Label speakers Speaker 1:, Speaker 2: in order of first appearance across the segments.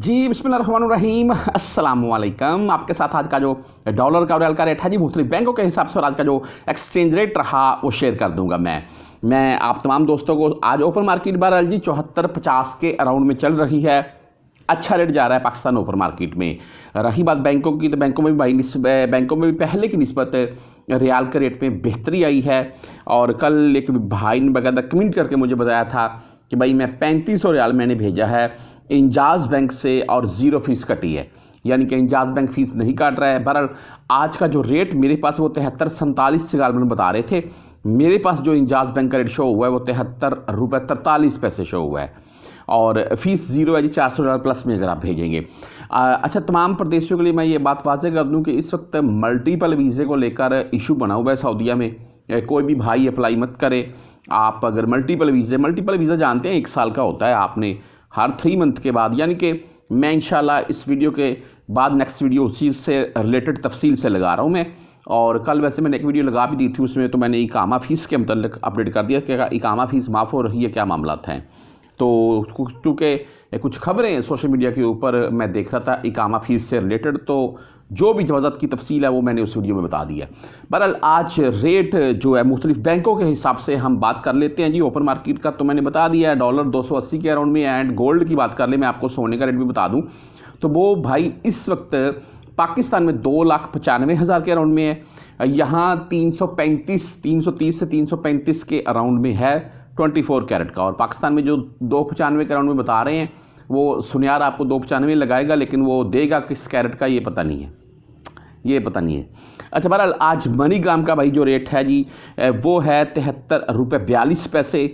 Speaker 1: जी बिस्मिल्लाहिर्रहमानिर्रहीम अस्सलाम वालेकुम। आपके साथ आज का जो डॉलर का और रियाल का रेट है जी मुख्तलिफ बैंकों के हिसाब से और आज का जो एक्सचेंज रेट रहा वो शेयर कर दूंगा मैं आप तमाम दोस्तों को। आज ओपन मार्केट बहरहाल जी 74.50 के अराउंड में चल रही है। अच्छा रेट जा रहा है पाकिस्तान ओपन मार्केट में। रही बात बैंकों की, तो बैंकों में भी बैंकों में भी पहले की निस्बत रियाल के रेट में बेहतरी आई है। और कल एक भाई ने बाकायदा कमेंट करके मुझे बताया था कि भाई मैं 3500 रियाल मैंने भेजा है इंजाज़ बैंक से और 0 फीस कटी है, यानी कि इंजाज़ बैंक फ़ीस नहीं काट रहा है। बहरहाल आज का जो रेट मेरे पास वो 73.47 से गालबन बता रहे थे। मेरे पास जो इंजाज़ बैंक का रेट शो हुआ है वो 73.43 शो हुआ है और फ़ीस 0 है जी। 400 रियाल प्लस में अगर आप भेजेंगे। अच्छा, तमाम प्रदेशों के लिए मैं ये बात वाज़ेह कर दूं कि इस वक्त मल्टीपल वीज़े को लेकर इशू बना हुआ है सऊदीया में। कोई भी भाई अप्लाई मत करे। आप अगर मल्टीपल वीज़ा जानते हैं 1 साल का होता है। आपने हर 3 मंथ के बाद, यानी कि मैं इंशाल्लाह इस वीडियो के बाद नेक्स्ट वीडियो उसी से रिलेटेड तफसील से लगा रहा हूँ मैं। और कल वैसे मैंने एक वीडियो लगा भी दी थी, उसमें तो मैंने इकामा फ़ीस के मतलब अपडेट कर दिया कि इकामा फ़ीस माफ़ हो रही है, क्या मामला हैं। तो क्योंकि कुछ खबरें सोशल मीडिया के ऊपर मैं देख रहा था इकामा फ़ीस से रिलेटेड, तो जो भी वज़ाहत की तफसील है वो मैंने उस वीडियो में बता दिया। बहरहाल आज रेट जो है मुख्तलिफ बैंकों के हिसाब से हम बात कर लेते हैं जी। ओपन मार्केट का तो मैंने बता दिया है, डॉलर 280 के अराउंड में। एंड गोल्ड की बात कर ले, मैं आपको सोने का रेट भी बता दूँ तो वो भाई इस वक्त पाकिस्तान में 2,95,000 के अराउंड में है। यहाँ 330 से 335 के अराउंड में है 24 कैरेट का। और पाकिस्तान में जो 295 के अराउंड में बता रहे हैं वो सुनियार आपको 295 लगाएगा, लेकिन वो देगा किस कैरेट का ये पता नहीं है। अच्छा, बहरहाल आज मनीग्राम का भाई जो रेट है जी वो है 73 रुपये 42 पैसे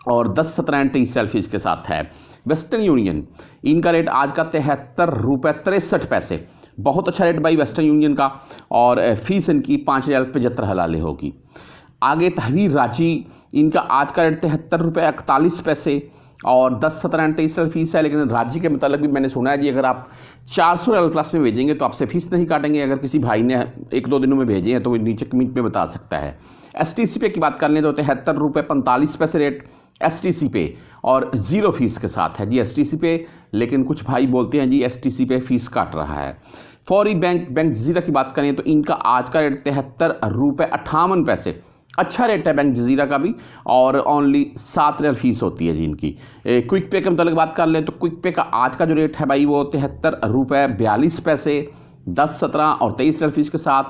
Speaker 1: और 10.17 रियाल फीस के साथ है। वेस्टर्न यूनियन, इनका रेट आज का 73 रुपये 63 पैसे। बहुत अच्छा रेट भाई वेस्टर्न यूनियन का। और फीस इनकी 5 रियाल 75 हलाले होगी। आगे तहवीर रांची, इनका आज का रेट 73 रुपये 41 पैसे और 10.17 रियाल फीस है। लेकिन रांची के मतलब भी मैंने सुना है जी अगर आप 400 रियाल प्लस में भेजेंगे तो आपसे फ़ीस नहीं काटेंगे। अगर किसी भाई ने 1-2 दिनों में भेजे हैं तो वो नीचे कमेंट में बता सकता है। STC पे की बात कर लें तो 73 रुपये 45 पैसे रेट STC पे और 0 फीस के साथ है जी STC पे। लेकिन कुछ भाई बोलते हैं जी STC पे फ़ीस काट रहा है। फौरी बैंक जजीरा की बात करें तो इनका आज का रेट 73 रुपये 58 पैसे। अच्छा रेट है बैंक जजीरा का भी और ओनली 7 रियाल फीस होती है जी इनकी। क्विक पे के मतलब बात कर लें तो क्विक पे का आज का जो रेट है भाई वो 73 रुपये 42 पैसे, 10, 17 और 23 रियाल फीस के साथ।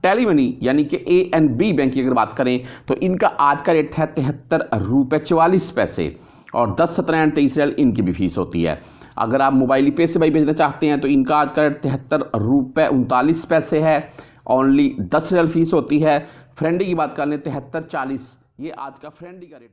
Speaker 1: टेली मनी यानी कि ANB बैंक की अगर बात करें तो इनका आज का रेट है 73 रुपये 44 पैसे और 10, 17 और 23 रियाल इनकी भी फीस होती है। अगर आप मोबाइल पे से भाई भेजना चाहते हैं तो इनका आज का रेट 73 रुपये 39 पैसे है, ओनली 10 रियाल फीस होती है। फ्रेंडी की बात कर लें 73.40, ये आज का फ्रेंडी का रेट।